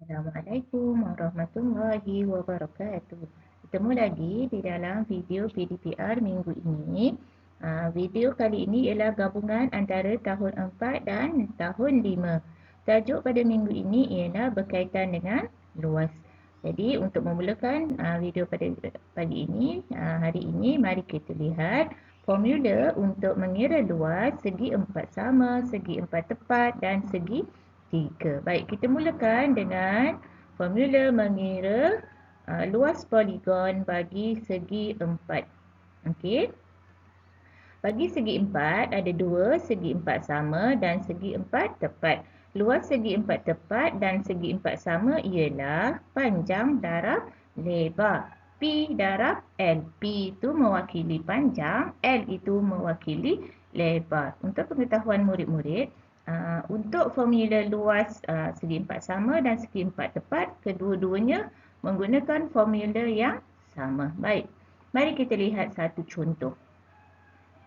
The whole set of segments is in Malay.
Assalamualaikum warahmatullahi wabarakatuh. Bertemu lagi di dalam video PDPR minggu ini. Video kali ini ialah gabungan antara tahun 4 dan tahun 5. Tajuk pada minggu ini ialah berkaitan dengan luas. Jadi untuk memulakan video pada pagi ini, hari ini, mari kita lihat formula untuk mengira luas segi 4 sama, segi 4 tepat dan segi 3. Baik, kita mulakan dengan formula mengira luas poligon bagi segi 4. Okey. Bagi segi 4 ada 2 segi 4 sama dan segi 4 tepat. Luas segi 4 tepat dan segi 4 sama ialah panjang darab lebar. P darab L. P itu mewakili panjang, L itu mewakili lebar. Untuk pengetahuan murid-murid, untuk formula luas segi 4 sama dan segi 4 tepat, kedua-duanya menggunakan formula yang sama. Baik, mari kita lihat satu contoh.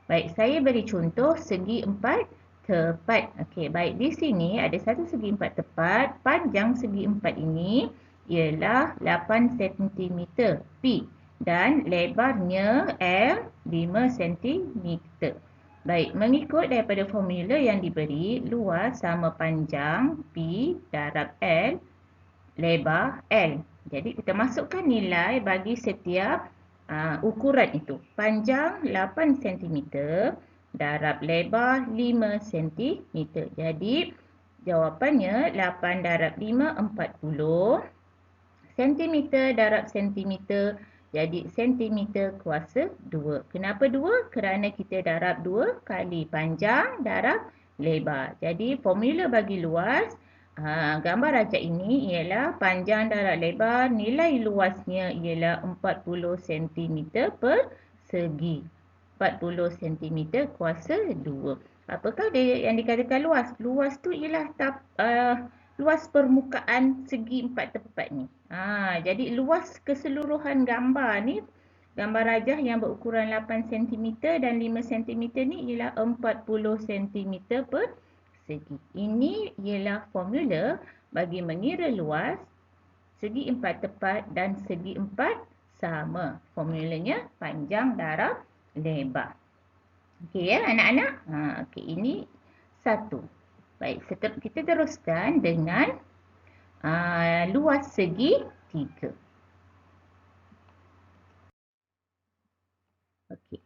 Baik, saya beri contoh segi 4 tepat. Okey, baik, di sini ada satu segi 4 tepat. Panjang segi 4 ini ialah 8 cm P dan lebarnya L 5 cm. Baik, mengikut daripada formula yang diberi, luas sama panjang P darab L lebar L. Jadi kita masukkan nilai bagi setiap ukuran itu. Panjang 8 cm darab lebar 5 cm. Jadi jawapannya 8 darab 5 40. Sentimeter darab sentimeter jadi sentimeter kuasa 2. Kenapa 2? Kerana kita darab 2 kali panjang darab lebar. Jadi formula bagi luas, gambar rajak ini ialah panjang darab lebar, nilai luasnya ialah 40 cm per segi. 40 cm kuasa 2. Apakah yang dikatakan luas? Luas tu ialah luas permukaan segi 4 tepat ni. Jadi luas keseluruhan gambar ni, gambar rajah yang berukuran 8 cm dan 5 cm ni ialah 40 cm per segi. Ini ialah formula bagi mengira luas segi 4 tepat dan segi 4 sama. Formulanya panjang darab lebar. Okey ya anak-anak? Okey, ini satu. Baik, kita teruskan dengan luas segi 3. Okey.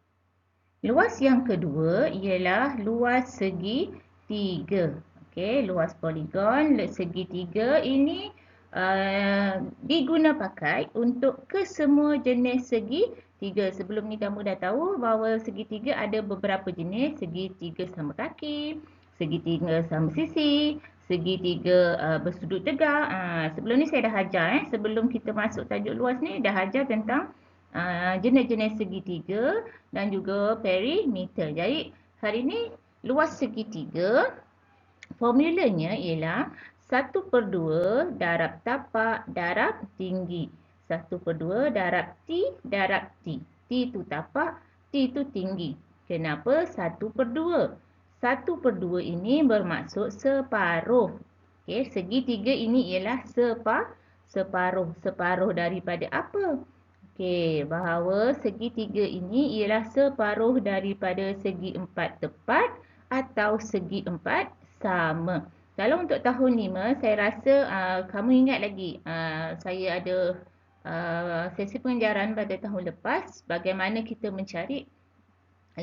Luas yang kedua ialah luas segi 3. Okey, luas poligon segi 3 ini diguna pakai untuk kesemua jenis segi 3. Sebelum ni kamu dah tahu bahawa segi 3 ada beberapa jenis. Segi 3 sama kaki, segi 3 sama sisi, segi 3 bersudut tegak. Sebelum ni saya dah ajar. Sebelum kita masuk tajuk luas ni dah ajar tentang jenis-jenis segi 3 dan juga perimeter. Jadi hari ni luas segi 3 formulanya ialah 1/2 darab tapak darab tinggi. 1/2 darab T darab T. T itu tapak, T itu tinggi. Kenapa 1/2? 1/2 ini bermaksud separuh. Okey, segi 3 ini ialah separuh. Separuh daripada apa? Okey, bahawa segi 3 ini ialah separuh daripada segi 4 tepat atau segi 4 sama. Kalau untuk tahun 5, saya rasa kamu ingat lagi saya ada sesi pengajaran pada tahun lepas bagaimana kita mencari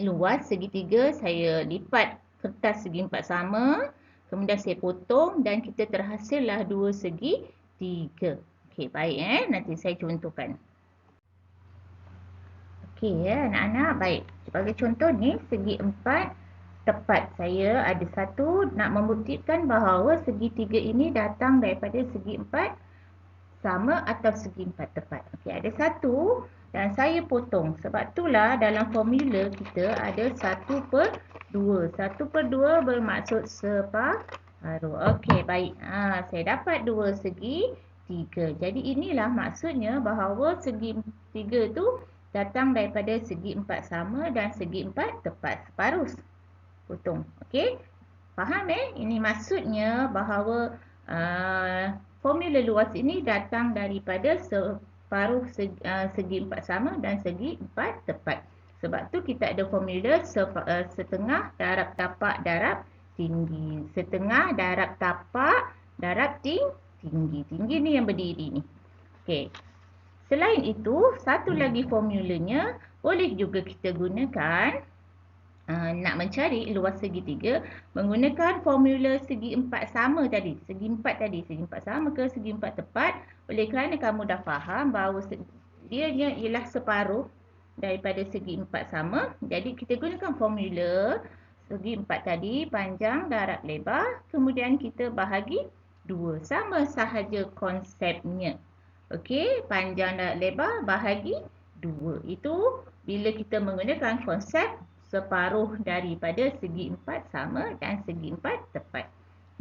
luas segi 3. Saya lipat kertas segi 4 sama, kemudian saya potong dan kita terhasillah 2 segi 3. Okey, baik nanti saya contohkan. Okey ya anak-anak, baik. Sebagai contoh ni segi 4 tepat. Saya ada satu nak membuktikan bahawa segi 3 ini datang daripada segi 4 sama atau segi 4 tepat. Okey, ada satu dan saya potong. Sebab itulah dalam formula kita ada 1/2. 1/2 bermaksud separuh. Okey, baik. Saya dapat 2 segi 3. Jadi inilah maksudnya bahawa segi 3 tu datang daripada segi 4 sama dan segi 4 tepat. Separuh. Potong. Okey? Faham Ini maksudnya bahawa formula luas ini datang daripada separuh segi empat sama dan segi empat tepat. Sebab tu kita ada formula setengah darab tapak darab tinggi. Setengah darab tapak darab tinggi. Tinggi ni yang berdiri ni. Okey. Selain itu, satu lagi formulanya boleh juga kita gunakan nak mencari luas segitiga menggunakan formula segi empat sama tadi. Segi empat sama ke segi empat tepat? Oleh kerana kamu dah faham bahawa dia ialah separuh daripada segi empat sama. Jadi kita gunakan formula segi empat tadi, panjang darab lebar, kemudian kita bahagi 2. Sama sahaja konsepnya. Okey, panjang darab lebar bahagi 2. Itu bila kita menggunakan konsep separuh daripada segi empat sama dan segi empat tepat.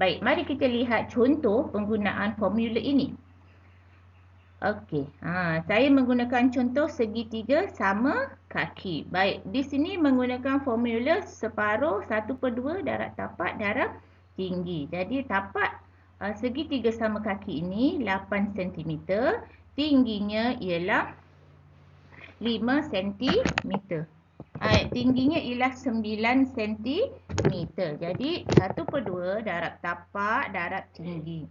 Baik, mari kita lihat contoh penggunaan formula ini. Okey, saya menggunakan contoh segitiga sama kaki. Baik, di sini menggunakan formula separuh 1/2 darab tapak darab tinggi. Jadi tapak segitiga sama kaki ini 8 cm, tingginya ialah 5 cm. Tingginya ialah 9 cm. Jadi 1/2 darab tapak darab tinggi.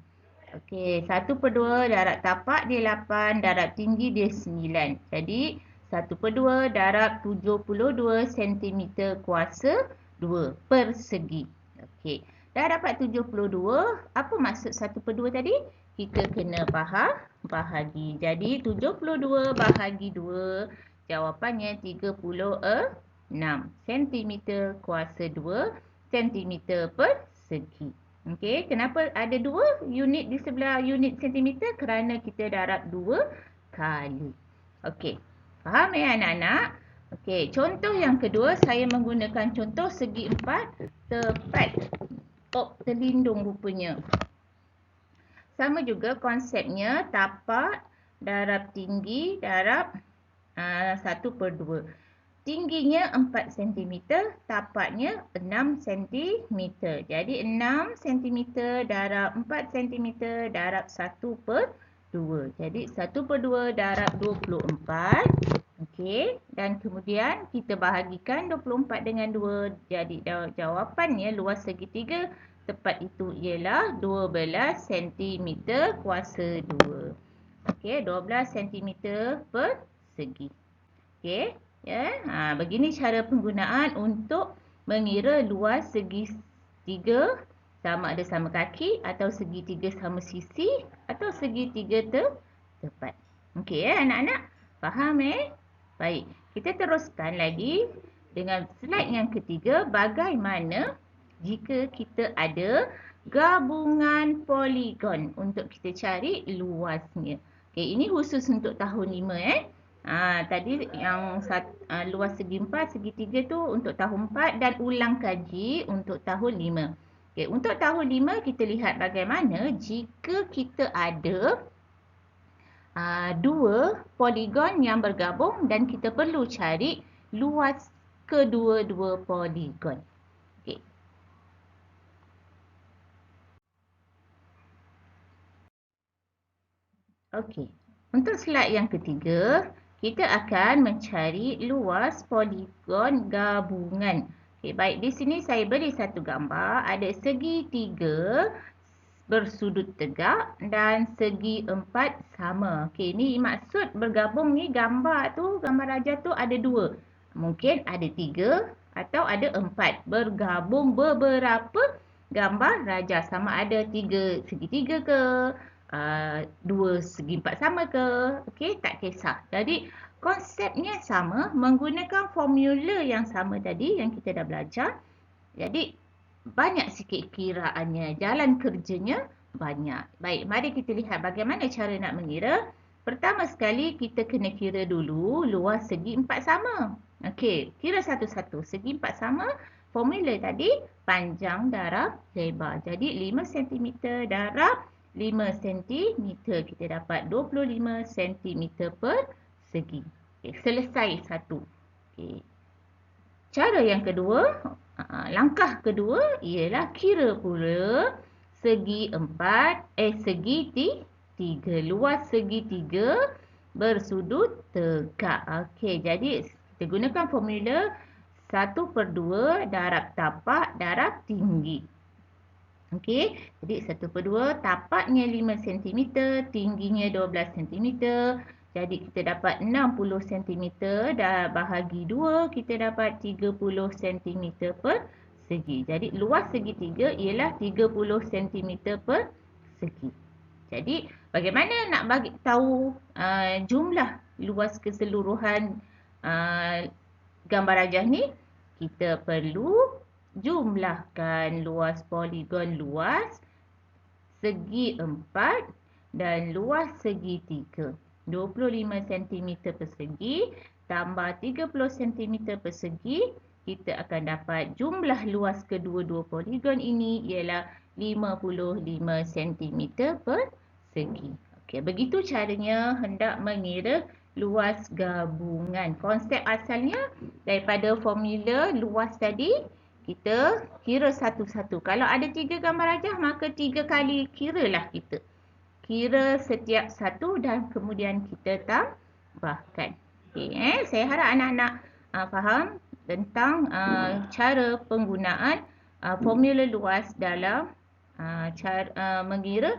Okey, 1/2 darab tapak dia 8, darab tinggi dia 9. Jadi 1/2 darab 72 cm kuasa 2 persegi. Okey, dah dapat 72. Apa maksud 1/2 tadi? Kita kena bahagi. Jadi 72 bahagi 2, jawapannya 36 cm kuasa 2 cm persegi. Okey, kenapa ada 2 unit di sebelah unit sentimeter? Kerana kita darab 2 kali. Okey, faham ya anak-anak? Okey, contoh yang kedua saya menggunakan contoh segi empat tepat. Terlindung rupanya. Sama juga konsepnya, tapak darab tinggi darab 1/2. Tingginya 4 cm, tapaknya 6 cm. Jadi 6 cm darab 4 cm darab 1/2. Jadi 1/2 darab 24. Okey, dan kemudian kita bahagikan 24 dengan 2. Jadi jawapannya luas segitiga tepat itu ialah 12 cm kuasa 2. Okey, 12 cm persegi. Okey. Ya, begini cara penggunaan untuk mengira luas segitiga sama ada sama kaki atau segitiga sama sisi atau segitiga tepat. Okey ya anak-anak? Faham Baik, kita teruskan lagi dengan slide yang ketiga, bagaimana jika kita ada gabungan poligon untuk kita cari luasnya. Okey, ini khusus untuk tahun 5 tadi yang luas segi 4, segitiga tu untuk tahun 4 dan ulang kaji untuk tahun 5. Okey, untuk tahun 5 kita lihat bagaimana jika kita ada 2 poligon yang bergabung dan kita perlu cari luas kedua-dua poligon. Okey. Okey. Untuk slide yang ketiga, kita akan mencari luas poligon gabungan. Okay, baik, di sini saya beri satu gambar. Ada segi 3 bersudut tegak dan segi 4 sama. Okey, ini maksud bergabung ni gambar raja tu ada 2. Mungkin ada 3 atau ada 4. Bergabung beberapa gambar raja, sama ada 3 segi 3 ke, 2 segi 4 sama ke, okey, tak kisah. Jadi konsepnya sama, menggunakan formula yang sama tadi yang kita dah belajar. Jadi banyak sikit kiraannya, jalan kerjanya banyak. Baik, mari kita lihat bagaimana cara nak mengira. Pertama sekali kita kena kira dulu luas segi 4 sama. Okey, kira satu-satu. Segi 4 sama, formula tadi panjang darab lebar. Jadi 5 cm darab 5 cm, kita dapat 25 cm persegi. Okay, selesai satu. Okay. Cara yang kedua, langkah kedua ialah kira pula segi 3. Luas segitiga bersudut tegak. Okey, jadi kita gunakan formula 1/2 darab tapak darab tinggi. Okey, jadi 1/2 tapaknya 5 cm, tingginya 12 cm. Jadi kita dapat 60 cm dah bahagi 2, kita dapat 30 cm persegi. Jadi luas segitiga ialah 30 cm persegi. Jadi bagaimana nak bagi tahu jumlah luas keseluruhan gambar rajah ni? Kita perlu jumlahkan luas poligon luas segi 4 dan luas segi 3. 25 cm persegi tambah 30 cm persegi, kita akan dapat jumlah luas kedua-dua poligon ini ialah 55 cm persegi. Okey, begitu caranya hendak mengira luas gabungan. Konsep asalnya daripada formula luas tadi, kita kira satu-satu. Kalau ada 3 gambar rajah, maka 3 kali kiralah kita. Kira setiap satu dan kemudian kita tambahkan. Okay, saya harap anak-anak faham tentang cara penggunaan formula luas dalam cara mengira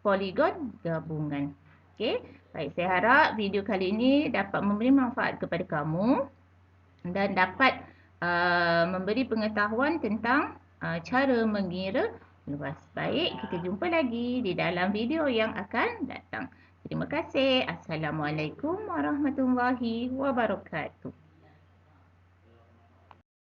poligon gabungan. Okay, baik, saya harap video kali ini dapat memberi manfaat kepada kamu dan dapat memberi pengetahuan tentang cara mengira luas. Baik, kita jumpa lagi di dalam video yang akan datang. Terima kasih. Assalamualaikum warahmatullahi wabarakatuh.